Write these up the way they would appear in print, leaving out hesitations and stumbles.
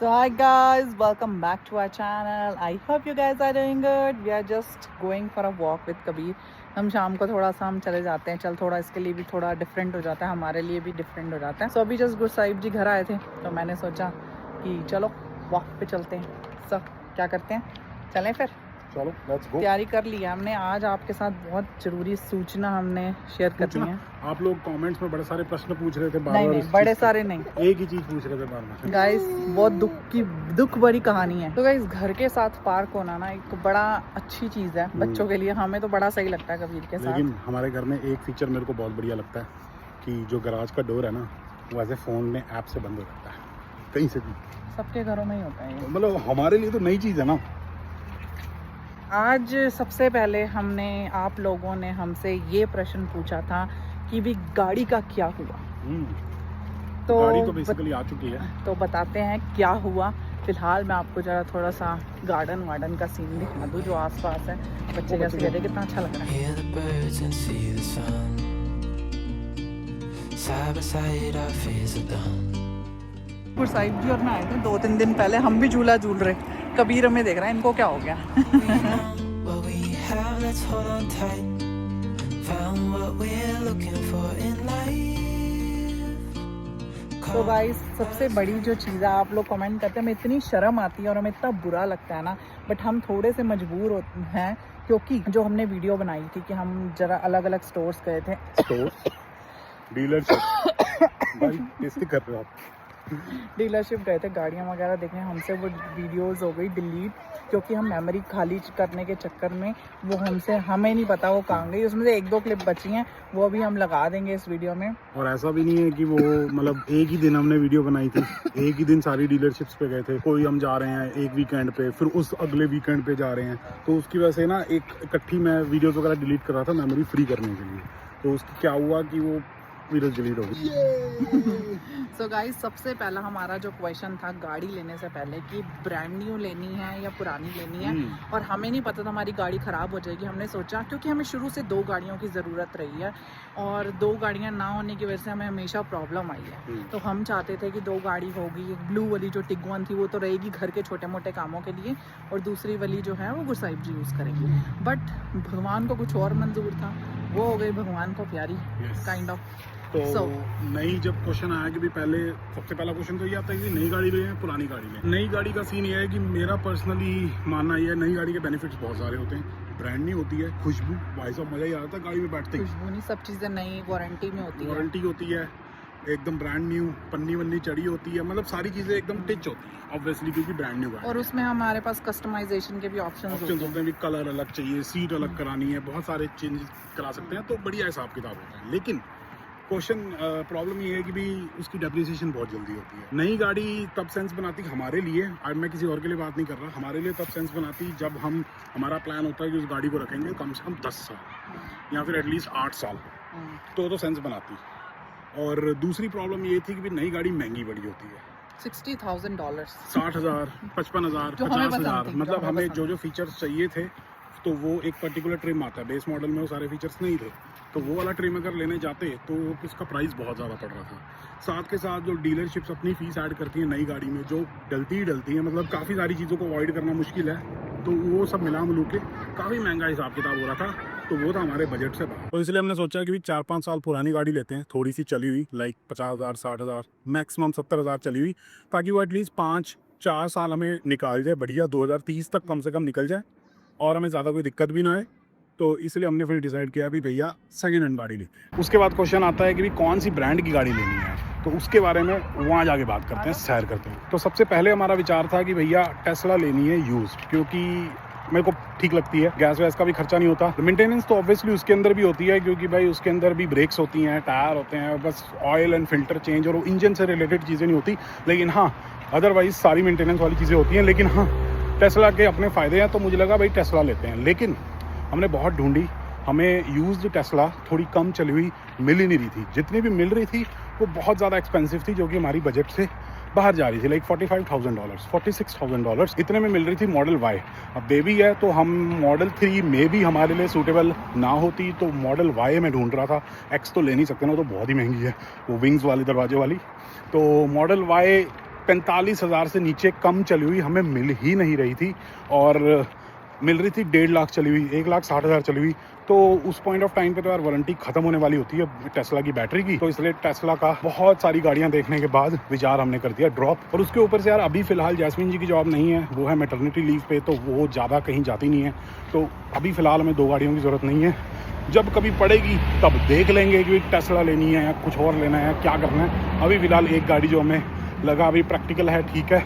So hi guys, welcome back to our channel. I hope you guys are doing good. We are just going for a walk with Kabir. हम शाम को थोड़ा सा हम चले जाते हैं, चल थोड़ा इसके लिए भी थोड़ा डिफरेंट हो जाता है, हमारे लिए भी डिफरेंट हो जाता है. So अभी जस्ट गुरु साहिब जी घर आए थे तो मैंने सोचा कि चलो वॉक पे चलते हैं. So क्या करते हैं, चलें फिर. चलो लेट्स गो. तैयारी कर ली है हमने. आज आपके साथ बहुत जरूरी सूचना हमने शेयर करनी है. आप लोग कमेंट्स में बड़े सारे प्रश्न पूछ रहे थे नहीं, बड़े सारे नहीं, एक ही चीज पूछ रहे थे बार बार. गाइस बहुत दुख भरी कहानी है. तो गाइस घर के साथ पार्क होना ना एक बड़ा अच्छी चीज है बच्चों के लिए. हमें तो बड़ा सही लगता है कबीर के साथ. लेकिन हमारे घर में एक फीचर मेरे को बहुत बढ़िया लगता है कि जो गराज का डोर है ना वो ऐसे फोन में ऐप से बंद हो जाता है कहीं से भी. सबके घरों में ही होता है. मतलब हमारे लिए तो नई चीज है ना. आज सबसे पहले आप लोगों ने हमसे ये प्रश्न पूछा था कि भी गाड़ी का क्या हुआ. तो गाड़ी तो बेसिकली आ चुकी है. तो बताते हैं क्या हुआ. फिलहाल मैं आपको जरा थोड़ा सा गार्डन का सीन दिखा दूँ जो आसपास है. बच्चे कैसे कह रहे कितना अच्छा लग रहा है. गुरु साहिब जी और मैं आए थे 2-3 दिन पहले. हम भी झूला झूल रहे. कबीर हमें देख रहा है, इनको क्या हो गया. तो गाइस सबसे बड़ी जो चीज़ है, आप लोग कमेंट करते हैं, हमें इतनी शर्म आती है और हमें इतना बुरा लगता है ना, बट हम थोड़े से मजबूर होते हैं क्योंकि जो हमने वीडियो बनाई थी कि हम जरा अलग अलग स्टोर्स गए थे. डीलरशिप कर रहे हो आप. डीलरशिप गए थे गाड़ियाँ वगैरह देखने. हमसे वो वीडियोस हो गई डिलीट क्योंकि हम मेमोरी खाली करने के चक्कर में वो हमें नहीं पता वो कहाँ गई. उसमें से 1-2 क्लिप बची हैं, वो भी हम लगा देंगे इस वीडियो में. और ऐसा भी नहीं है कि वो मतलब एक ही दिन हमने वीडियो बनाई थी, एक ही दिन सारी डीलरशिप्स पे गए थे. कोई हम जा रहे हैं एक वीकेंड पे, फिर उस अगले वीकेंड पे जा रहे हैं, तो उसकी वजह से ना एक इकट्ठी मैं वीडियोस वगैरह डिलीट कर रहा था मेमोरी फ्री करने के लिए. तो उसकी क्या हुआ कि वो वीडियो डिलीट हो गई. सो गाइस सबसे पहला हमारा जो क्वेश्चन था गाड़ी लेने से पहले कि ब्रांड न्यू लेनी है या पुरानी लेनी है. और हमें नहीं पता था हमारी गाड़ी ख़राब हो जाएगी. हमने सोचा क्योंकि हमें शुरू से 2 गाड़ियों की ज़रूरत रही है और 2 गाड़ियां ना होने की वजह से हमें हमेशा प्रॉब्लम आई है. तो हम चाहते थे कि 2 गाड़ी होगी. एक ब्लू वाली जो टिगवान थी वो तो रहेगी घर के छोटे मोटे कामों के लिए और दूसरी वाली जो है वो गुरु साहिब जी यूज़ करेंगे. बट भगवान को कुछ और मंजूर था, वो हो गई भगवान को प्यारी काइंड ऑफ. तो नई जब क्वेश्चन आया कि भी पहले सबसे पहला क्वेश्चन तो ये आता है कि नई गाड़ी लें पुरानी गाड़ी लें. नई गाड़ी का सीन ये है कि मेरा पर्सनली मानना ये है नई गाड़ी के बेनिफिट्स बहुत सारे होते हैं. ब्रांड न्यू होती है, खुशबू, भाई साहब मजा ही आता है गाड़ी में बैठते ही. खुशबू नहीं, सब चीज़ें नई वारंटी में होती है. वारंटी होती है एकदम ब्रांड न्यू, पन्नी वन्नी चढ़ी होती है, मतलब सारी चीज़ें एकदम टिच होती है ऑब्वियसली क्योंकि ब्रांड न्यू है. और उसमें हमारे पास कस्टमाइजेशन के भी ऑप्शंस होते हैं कि कलर अलग चाहिए, सीट अलग करानी है, बहुत सारे चेंजेस करा सकते हैं. तो बढ़िया हिसाब किताब होता है. लेकिन क्वेश्चन प्रॉब्लम ये है कि भी उसकी डेप्रिसिएशन बहुत जल्दी होती है. नई गाड़ी तब सेंस बनाती हमारे लिए, आज मैं किसी और के लिए बात नहीं कर रहा, हमारे लिए तब सेंस बनाती जब हमारा प्लान होता है कि उस गाड़ी को रखेंगे कम से कम 10 साल या फिर एटलीस्ट 8 साल. तो सेंस बनाती. और दूसरी प्रॉब्लम ये थी कि भी नई गाड़ी महंगी बड़ी होती है. $60,000 $60,000, $55,000, $50,000. मतलब हमें जो फीचर्स चाहिए थे तो वो एक पर्टिकुलर ट्रिम आता है. बेस मॉडल में वो सारे फीचर्स नहीं थे, तो वो वाला ट्रिम अगर लेने जाते तो उसका प्राइस बहुत ज़्यादा पड़ रहा था. साथ के साथ जो डीलरशिप्स अपनी फीस ऐड करती हैं नई गाड़ी में जो डलती है, मतलब काफ़ी सारी चीज़ों को अवॉइड करना मुश्किल है. तो वो सब मिला मिलू के काफ़ी महंगा हिसाब किताब हो रहा था. तो वो था हमारे बजट से बाहर. तो इसलिए हमने सोचा कि 4-5 साल पुरानी गाड़ी लेते हैं, थोड़ी सी चली हुई, लाइक 50,000, 60,000, मैक्सिमम 70,000 चली हुई, ताकि वो एटलीस्ट 5-4 साल हमें निकाल जाए बढ़िया. 2030 तक कम से कम निकल जाए और हमें ज़्यादा कोई दिक्कत भी ना आए. तो इसलिए हमने फिर डिसाइड किया भी भैया सेकेंड हैंड गाड़ी लेते हैं. उसके बाद क्वेश्चन आता है कि भी कौन सी ब्रांड की गाड़ी लेनी है. तो उसके बारे में वहाँ जाके बात करते हैं, सैर करते हैं. तो सबसे पहले हमारा विचार था कि भैया टेस्ला लेनी है यूज्ड, क्योंकि मेरे को ठीक लगती है. गैस वैस का भी खर्चा नहीं होता. मेंटेनेंस तो ऑब्वियसली उसके अंदर भी होती है क्योंकि भाई उसके अंदर भी ब्रेक्स होती हैं, टायर होते हैं, बस ऑयल एंड फिल्टर चेंज और इंजन से रिलेटेड चीज़ें नहीं होती. लेकिन हाँ अदरवाइज सारी मेंटेनेंस वाली चीज़ें होती हैं. लेकिन हाँ टेस्ला के अपने फ़ायदे हैं, तो मुझे लगा भाई टेस्ला लेते हैं. लेकिन हमने बहुत ढूंढी, हमें यूज्ड टेस्ला थोड़ी कम चली हुई मिल ही नहीं रही थी. जितनी भी मिल रही थी वो बहुत ज़्यादा एक्सपेंसिव थी, जो कि हमारी बजट से बाहर जा रही थी. लाइक $45,000, $46,000 इतने में मिल रही थी मॉडल वाई. अब बेबी है तो हम मॉडल 3 में भी हमारे लिए सूटेबल ना होती, तो मॉडल वाई में ढूंढ रहा था. एक्स तो ले नहीं सकते ना, तो बहुत ही महंगी है, वो विंग्स वाली दरवाजे वाली. तो मॉडल वाई 45,000 से नीचे कम चली हुई हमें मिल ही नहीं रही थी, और मिल रही थी 1.5 लाख चली हुई, 1,60,000 चली हुई। तो उस पॉइंट ऑफ टाइम पे तो यार वारंटी खत्म होने वाली होती है टेस्ला की बैटरी की, तो इसलिए टेस्ला का बहुत सारी गाड़ियां देखने के बाद विचार हमने कर दिया ड्रॉप। और उसके ऊपर से यार अभी फिलहाल जैस्मिन जी की जॉब नहीं है, वो है मैटरनिटी लीव पे, तो वो ज़्यादा कहीं जाती नहीं है। तो अभी फ़िलहाल हमें 2 गाड़ियों की ज़रूरत नहीं है, जब कभी पड़ेगी तब देख लेंगे कि टेस्ला लेनी है या कुछ और लेना है, क्या करना है। अभी फ़िलहाल एक गाड़ी जो हमें लगा अभी प्रैक्टिकल है, ठीक है,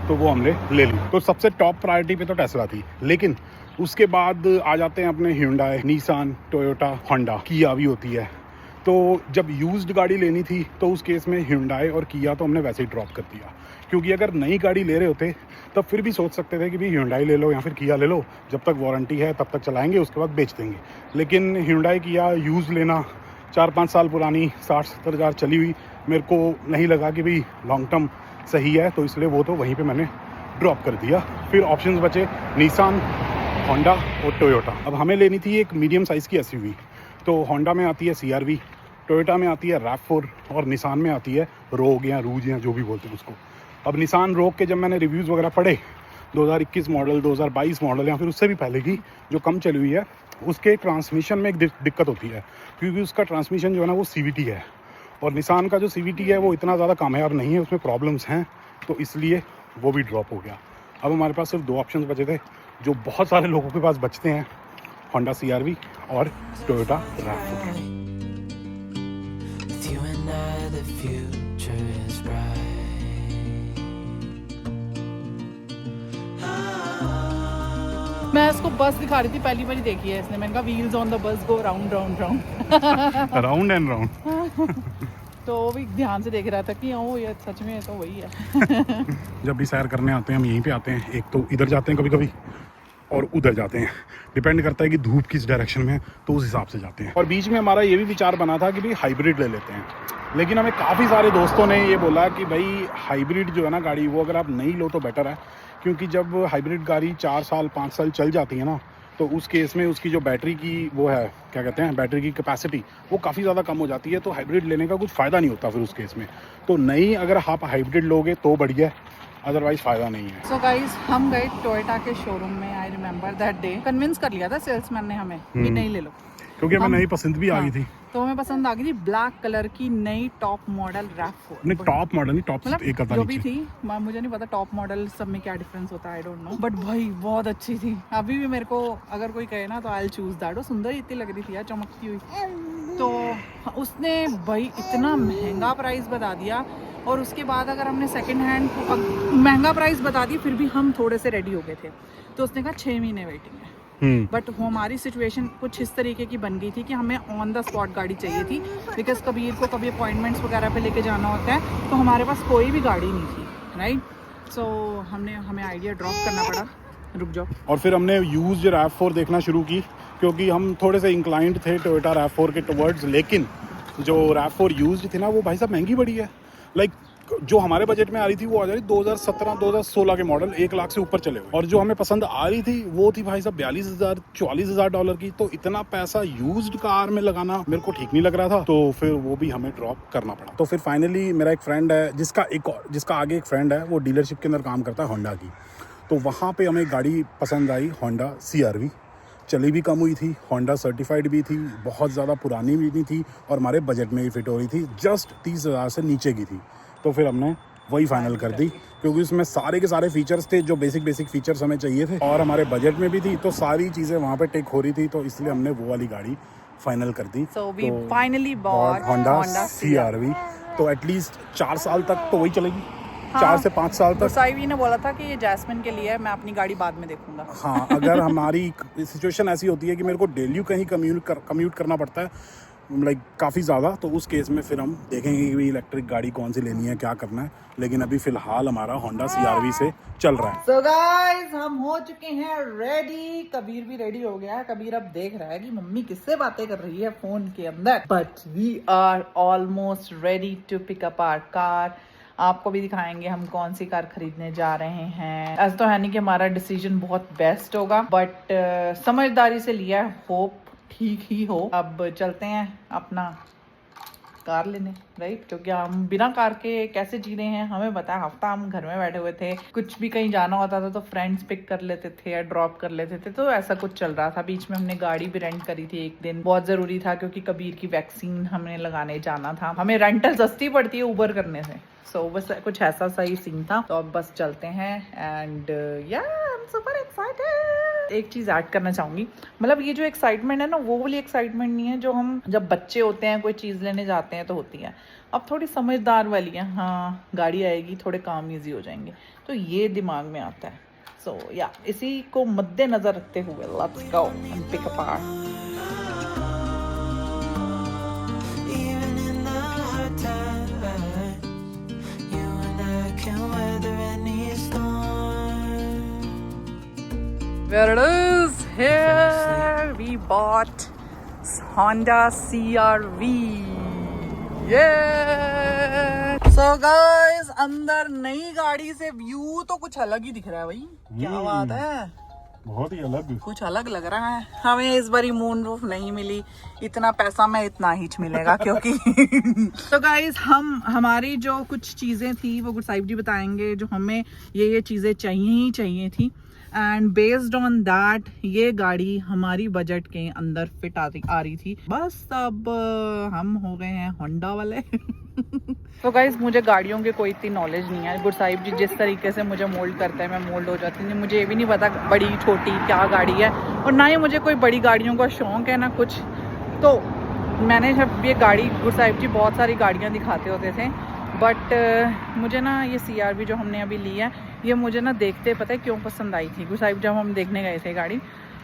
तो वो हमने ले ली। तो सबसे टॉप प्रायोरिटी पे तो टेस्ला थी, लेकिन उसके बाद आ जाते हैं अपने Hyundai, निसान, टोयोटा, होंडा, किया भी होती है। तो जब यूज्ड गाड़ी लेनी थी तो उस केस में Hyundai और किया तो हमने वैसे ही ड्रॉप कर दिया, क्योंकि अगर नई गाड़ी ले रहे होते तब फिर भी सोच सकते थे कि भाई Hyundai ले लो या फिर किया ले लो, जब तक वारंटी है तब तक चलाएंगे, उसके बाद बेच देंगे। लेकिन Hyundai किया यूज़ लेना 4-5 साल पुरानी 60-70 हज़ार चली हुई मेरे को नहीं लगा कि भाई लॉन्ग टर्म सही है, तो इसलिए वो तो वहीं पे मैंने ड्रॉप कर दिया। फिर ऑप्शंस बचे निसान, होंडा और टोयोटा। अब हमें लेनी थी एक मीडियम साइज़ की SUV, तो होंडा में आती है CR-V, टोयोटा में आती है RAV4 और निसान में आती है रोग या रूज या जो भी बोलते हैं उसको। अब निसान रोग के जब मैंने रिव्यूज़ वगैरह पढ़े, 2021 मॉडल, 2022 मॉडल या फिर उससे भी पहले की जो कम चली हुई है, उसके ट्रांसमिशन में एक दिक्कत होती है, क्योंकि उसका ट्रांसमिशन जो है ना वो CVT है, और निसान का जो CVT है वो इतना ज़्यादा कामयाब नहीं है, उसमें प्रॉब्लम्स हैं, तो इसलिए वो भी ड्रॉप हो गया। अब हमारे पास सिर्फ 2 ऑप्शंस बचे थे जो बहुत सारे लोगों के पास बचते हैं, होंडा CR-V और टोयोटा RAV4। मैं इसको बस दिखा रही थी, पहली बार देखी है इसने, मैंने कहा wheels on the bus go round round round round and round. तो वो भी ध्यान से देख रहा था कि ओ ये सच में तो वही है। जब भी सैर करने आते हैं हम यहीं पे आते हैं, एक तो इधर जाते हैं कभी कभी और उधर जाते हैं, डिपेंड करता है कि धूप किस डायरेक्शन में है, तो उस हिसाब से जाते हैं। और बीच में हमारा ये भी विचार बना था कि भाई हाइब्रिड ले लेते हैं, लेकिन हमें काफ़ी सारे दोस्तों ने ये बोला कि भाई हाइब्रिड जो है ना गाड़ी, वो अगर आप नहीं लो तो बेटर है, क्योंकि जब हाइब्रिड गाड़ी 4 साल 5 साल चल जाती है ना, तो उस केस में उसकी जो बैटरी की वो है, क्या कहते हैं, बैटरी की कैपेसिटी वो काफ़ी ज़्यादा कम हो जाती है, तो हाइब्रिड लेने का कुछ फ़ायदा नहीं होता फिर उस केस में। तो नहीं, अगर आप हाइब्रिड लोगे तो बढ़िया, अदरवाइज फ़ायदा नहीं है। सो गाइस, हम गए टोयोटा के शोरूम में, I remember that day. Convince कर लिया था सेल्समैन ने हमें कि नहीं ले लो, क्योंकि हमें नई पसंद भी आ गई थी। तो हमें पसंद आ गई थी ब्लैक कलर की नई टॉप मॉडल RAV4। नहीं, टॉप मॉडल नहीं, टॉप मतलब एक जो भी थी, मुझे नहीं पता टॉप मॉडल सब में क्या डिफरेंस होता है, आई डोंट नो, बट भाई बहुत अच्छी थी। अभी भी मेरे को अगर कोई कहे ना तो आई विल चूज दैट। वो सुंदर इतनी लग रही थी यार, चमकती हुई। तो उसने भाई इतना महंगा प्राइस बता दिया, और उसके बाद अगर हमने सेकंड हैंड महंगा प्राइस बता दी, फिर भी हम थोड़े से रेडी हो गए थे। तो उसने कहा 6 महीने वेटिंग है, बट हमारी सिचुएशन कुछ इस तरीके की बन गई थी कि हमें ऑन द स्पॉट गाड़ी चाहिए थी, बिकॉज कबीर को कभी अपॉइंटमेंट्स वगैरह पे लेके जाना होता है, तो हमारे पास कोई भी गाड़ी नहीं थी, राइट। सो हमें आइडिया ड्रॉप करना पड़ा, रुक जाओ। और फिर हमने यूज्ड RAV4 देखना शुरू की, क्योंकि हम थोड़े से इंक्लाइंड थे टोयोटा RAV4 के टुवर्ड्स, लेकिन जो RAV4 यूज्ड थी ना वो भाई साहब महंगी बड़ी है। लाइक जो हमारे बजट में आ रही थी वो आ जा रही 2017-2016 के मॉडल, 1 लाख से ऊपर चले हुए, और जो हमें पसंद आ रही थी वो थी भाई साहब 42,000-44,000 डॉलर की। तो इतना पैसा यूज्ड कार में लगाना मेरे को ठीक नहीं लग रहा था, तो फिर वो भी हमें ड्रॉप करना पड़ा। तो फिर फाइनली मेरा एक फ्रेंड है जिसका आगे एक फ्रेंड है, वो डीलरशिप के अंदर काम करता है होंडा की, तो वहाँ पे हमें गाड़ी पसंद आई, होंडा CR-V। चली भी कम हुई थी, होंडा सर्टिफाइड भी थी, बहुत ज़्यादा पुरानी भी नहीं थी, और हमारे बजट में ही फिट हो रही थी, जस्ट 30,000 से नीचे की थी। तो फिर हमने वही फाइनल कर दी, क्योंकि उसमें सारे के सारे फीचर्स थे जो बेसिक फीचर्स हमें चाहिए थे, और हमारे बजट में भी थी, तो सारी चीज़ें वहाँ पे टेक हो रही थी, तो इसलिए हमने वो वाली गाड़ी फाइनल कर दी। So we finally bought Honda CR-V। तो एटलीस्ट 4 साल तक तो वही चलेगी, 4 से 5 साल तक। साईवी ने बोला था कि ये जैस्मिन के लिए है, मैं अपनी गाड़ी बाद में देखूंगा। हाँ, अगर हमारी सिचुएशन ऐसी होती है कि मेरे को डेली कहीं कम्यूट करना पड़ता है, लाइक काफ़ी ज़्यादा, तो उस केस में फिर हम देखेंगे कि इलेक्ट्रिक गाड़ी कौन सी लेनी है, क्या करना है, लेकिन अभी फ़िलहाल हमारा होंडा CR-V से चल रहा है। So guys, हम हो चुके हैं रेडी, कबीर भी रेडी हो गया है। कबीर अब देख रहा है कि मम्मी किससे बातें कर रही है फोन के अंदर, but we are almost ready to pick up our car. आपको भी दिखाएंगे हम कौन सी कार खरीदने जा रहे हैं। ऐसा तो है नहीं कि हमारा डिसीजन बहुत बेस्ट होगा, बट समझदारी से लिया है, होप ठीक ही हो। अब चलते हैं अपना कार लेने, राइट? क्योंकि हम बिना कार के कैसे जी रहे हैं हमें पता है। हफ्ता हम घर में बैठे हुए थे, कुछ भी कहीं जाना होता था तो फ्रेंड्स पिक कर लेते थे या ड्रॉप कर लेते थे, तो ऐसा कुछ चल रहा था। बीच में हमने गाड़ी भी रेंट करी थी एक दिन, बहुत जरूरी था क्योंकि कबीर की वैक्सीन हमने लगाने जाना था। हमें रेंटल सस्ती पड़ती है उबर करने से, सो बस कुछ ऐसा सही सीन था। तो अब बस चलते हैं एंड या आई एम सुपर एक्साइटेड। एक चीज ऐड करना चाहूंगी, मतलब ये जो एक्साइटमेंट है ना, वो वाली एक्साइटमेंट नहीं है जो हम जब बच्चे होते हैं कोई चीज लेने जाते हैं तो होती है। अब थोड़ी समझदार वाली है, हाँ गाड़ी आएगी थोड़े काम इजी हो जाएंगे, तो ये दिमाग में आता है। सो या इसी को मद्देनजर रखते हुए let's go and pick up our. There it is. Here we bought Honda CR-V. Yeah. So guys, अंदर नई गाड़ी से व्यू तो कुछ अलग ही दिख रहा है भाई। क्या बात है, बहुत ही अलग, कुछ अलग लग रहा है। हमें इस बारी मून रूफ नहीं मिली, इतना पैसा में इतना ही मिलेगा क्योंकि तो गाइज हमारी जो कुछ चीजें थी वो गुरसाहिब जी बताएंगे, जो हमें ये चीजें चाहिए ही चाहिए थी, एंड बेस्ड ऑन दैट ये गाड़ी हमारी बजट के अंदर फिट आ रही थी। बस अब हम हो गए हैं होंडा वाले। तो गाइज मुझे गाड़ियों के कोई इतनी नॉलेज नहीं है। गुरसाहिब जी जिस तरीके से मुझे मोल्ड करते हैं मैं मोल्ड हो जाती हूँ। मुझे ये भी नहीं पता बड़ी छोटी क्या गाड़ी है, और ना ही मुझे कोई बड़ी गाड़ियों का शौक है ना कुछ। तो मैंने जब ये गाड़ी, गुरसाहिब जी बहुत सारी गाड़ियाँ दिखाते होते थे, बट मुझे ना ये CR-V जो हमने अभी ली है, ये मुझे ना देखते पता है क्यों पसंद आई थी। गुरसाहिब जब हम देखने गए थे गाड़ी,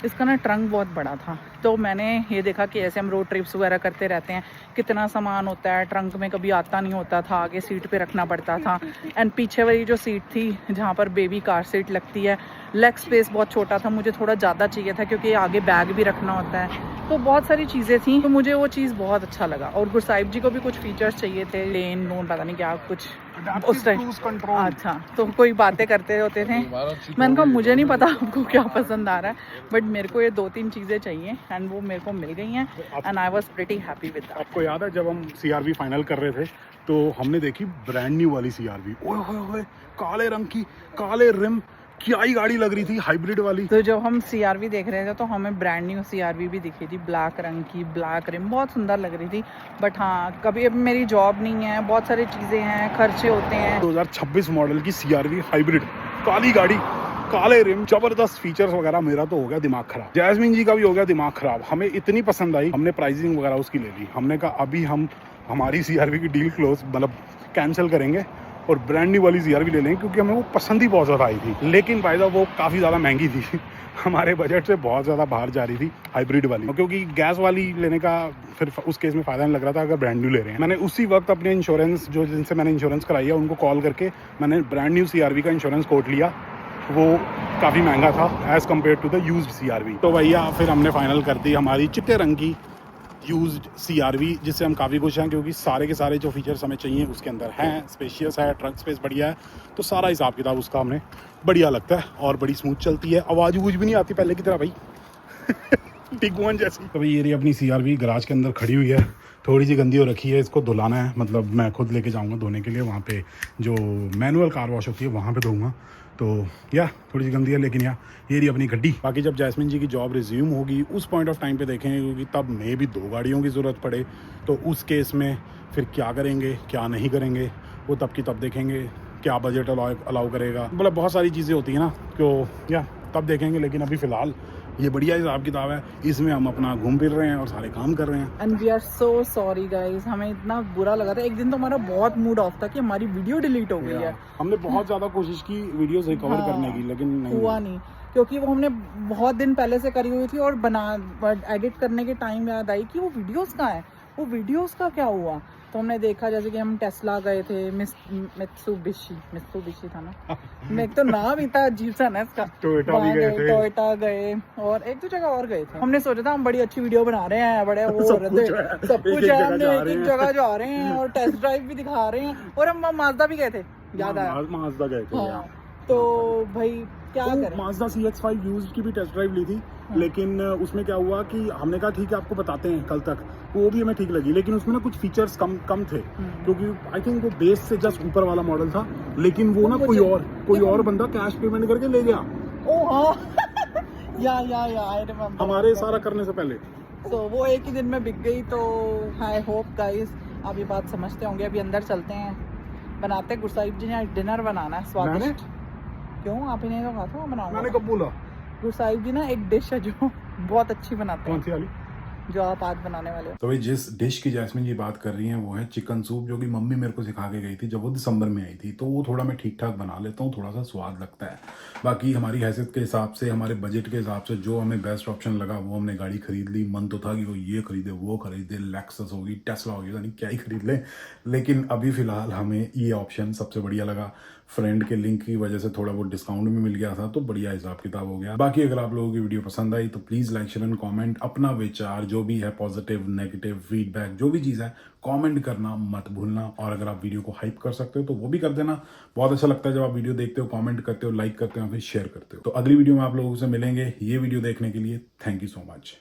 इसका ना ट्रंक बहुत बड़ा था, तो मैंने ये देखा कि ऐसे हम रोड ट्रिप्स वगैरह करते रहते हैं, कितना सामान होता है ट्रंक में, कभी आता नहीं होता था, आगे सीट पे रखना पड़ता था। एंड पीछे वाली जो सीट थी जहाँ पर बेबी कार सीट लगती है, लेग स्पेस बहुत छोटा था, मुझे थोड़ा ज़्यादा चाहिए था क्योंकि आगे बैग भी रखना होता है। तो बहुत सारी चीज़ें थी, तो मुझे वो चीज़ बहुत अच्छा लगा। और गुरसाहिब जी को भी कुछ फीचर्स चाहिए थे, लेन लोन पता नहीं क्या कुछ उस टाइम। अच्छा, तो कोई बातें करते होते थे। मैंने कहा मुझे नहीं पता आपको क्या पसंद आ रहा है, बट मेरे को ये 2-3 चीज़ें चाहिए एंड वो मेरे को मिल गई हैं and I was pretty happy with that. आपको याद है जब हम CR-V फाइनल कर रहे थे तो हमने देखी ब्रांड न्यू वाली CR-V, ओए होए होए, काले रंग की, काले रिम, क्या ही गाड़ी लग रही थी, हाइब्रिड वाली। तो जब हम CR-V देख रहे थे तो हमें ब्रांड न्यू CR-V भी दिखी थी, ब्लैक रंग की, ब्लैक रिम, बहुत सुंदर लग रही थी। बट हाँ, कभी अब मेरी जॉब नहीं है, बहुत सारी चीज़ें हैं, खर्चे होते हैं। 2026 मॉडल की CR-V हाइब्रिड, काली गाड़ी, काले रिम, जबरदस्त फीचर्स वगैरह, मेरा तो हो गया दिमाग खराब। जैस्मिन जी का भी हो गया दिमाग खराब। हमें इतनी पसंद आई, हमने प्राइसिंग वगैरह उसकी ले ली। हमने कहा अभी हम हमारी CR-V की डील क्लोज, मतलब कैंसिल करेंगे और ब्रांड न्यू वाली CR-V ले लेंगे, क्योंकि हमें वो पसंद ही बहुत ज़्यादा आई थी। लेकिन भाई साहब वो काफ़ी ज़्यादा महंगी थी हमारे बजट से बहुत ज़्यादा बाहर जा रही थी हाइब्रिड वाली, क्योंकि गैस वाली लेने का फिर उस केस में फ़ायदा नहीं लग रहा था अगर ब्रांड न्यू ले रहे हैं। मैंने उसी वक्त अपने इंश्योरेंस, जो जिनसे मैंने इंश्योरेंस कराई है, उनको कॉल करके मैंने ब्रांड न्यू CR-V का इंश्योरेंस कोट लिया। वो काफ़ी महंगा था as compare to the used CR-V। तो भैया फिर हमने फाइनल कर दी हमारी चिट्टे रंग की यूज्ड CR-V, जिससे हम काफ़ी खुश हैं, क्योंकि सारे के सारे जो फीचर्स हमें चाहिए उसके अंदर हैं। स्पेशियस है, ट्रंक स्पेस बढ़िया है, तो सारा हिसाब किताब उसका हमें बढ़िया लगता है और बड़ी स्मूथ चलती है। आवाज़ वूज भी नहीं आती पहले की तरह भाई टिगुआन जैसी। तो भाई ये रही अपनी CR-V गराज के अंदर खड़ी हुई है, थोड़ी सी गंदी हो रखी है, इसको धुलाना है। मतलब मैं खुद लेके जाऊंगा धोने के लिए, वहाँ पे जो मैनुअल कार वॉश होती है वहाँ पे धोऊंगा। तो या थोड़ी सी गंदी है, लेकिन ये रही अपनी गड्डी। बाकी जब जैस्मिन जी की जॉब रिज्यूम होगी उस पॉइंट ऑफ टाइम पे देखेंगे, क्योंकि तब मे भी 2 गाड़ियों की ज़रूरत पड़े, तो उस केस में फिर क्या करेंगे क्या नहीं करेंगे वो तब की तब देखेंगे, क्या बजट अलाउ करेगा, मतलब बहुत सारी चीज़ें होती हैं ना, तो या तब देखेंगे। लेकिन अभी फ़िलहाल ये बढ़िया हिसाब किताब है, इसमें हम अपना घूम फिर रहे हैं और सारे काम कर रहे हैं। And we are so sorry guys, हमें इतना बुरा लगा था। एक दिन तो हमारा बहुत मूड ऑफ था कि हमारी वीडियो डिलीट हो गई है। हमने बहुत ज़्यादा कोशिश की वीडियोस रिकवर करने की, लेकिन नहीं हुआ नहीं, क्योंकि वो हमने बहुत दिन पहले से करी हुई थी और एडिट करने के टाइम याद आई कि वो वीडियोस कहाँ है, वो वीडियोस का क्या हुआ। तो हमने देखा जैसे कि हम टेस्ला गए थे, मित्सुबिशी था ना एक तो नाम इतना अजीब सा ना इसका, टोयोटा गए और एक दो जगह और गए थे। हमने सोचा था हम बड़ी अच्छी वीडियो बना रहे हैं, बड़े वो सब कुछ है, हमने एक जगह जा रहे हैं और टेस्ट ड्राइव भी दिखा रहे हैं, और हम माजदा भी गए थे, याद आया, माजदा गए थे। तो भाई क्या करें। माजदा CX-5 यूज्ड की भी टेस्ट ड्राइव ली थी, लेकिन उसमें क्या हुआ कि हमने कहा ठीक है आपको बताते हैं कल तक, वो भी हमें ठीक लगी, लेकिन उसमें ना कुछ फीचर्स कम थे, क्योंकि आई थिंक वो बेस से जस्ट ऊपर वाला मॉडल था, लेकिन वो ना कोई और बंदा कैश पेमेंट करके ले गया। ओ हाँ या आई रिमेम्बर, हमारे सारा करने से पहले। तो वो एक ही दिन में बिक गई। तो आई होप गाइस आप ये बात समझते होंगे। अभी अंदर चलते हैं, बनाते हैं। गुरसाहिब जी ने आज डिनर बनाना है स्वादिष्ट। क्यों आप ही नहीं तो खाता, बनाऊंगा। मैंने कब बोला? गुरसाहिब जी ना एक डिश है जो बहुत अच्छी बनाते हैं। कौन सी वाली? जो आप आज बनाने वाले हो। तो भाई जिस डिश की जैस्मिन जी बात कर रही हैं वो है चिकन सूप, जो कि मम्मी मेरे को सिखा के गई थी जब वो दिसंबर में आई थी। तो वो थोड़ा मैं ठीक ठाक बना लेता हूँ, थोड़ा सा स्वाद लगता है। बाकी हमारी हैसियत के हिसाब से, हमारे बजट के हिसाब से जो हमें बेस्ट ऑप्शन लगा वो हमने गाड़ी खरीद ली। मन तो था कि वो ये खरीदे, वो खरीदे, लेक्सस होगी, टेस्ला होगी, यानी क्या ही खरीद ले, लेकिन अभी फिलहाल हमें ये ऑप्शन सबसे बढ़िया लगा। फ्रेंड के लिंक की वजह से थोड़ा बहुत डिस्काउंट भी मिल गया था, तो बढ़िया हिसाब किताब हो गया। बाकी अगर आप लोगों की वीडियो पसंद आई तो please like share and comment, अपना विचार जो भी है, पॉजिटिव नेगेटिव फीडबैक जो भी चीज़ है, कमेंट करना मत भूलना। और अगर आप वीडियो को हाइप कर सकते हो तो वो भी कर देना। बहुत अच्छा लगता है जब आप वीडियो देखते हो, कमेंट करते हो, लाइक करते हो, फिर शेयर करते हो। तो अगली वीडियो में आप लोगों से मिलेंगे। ये वीडियो देखने के लिए थैंक यू सो मच।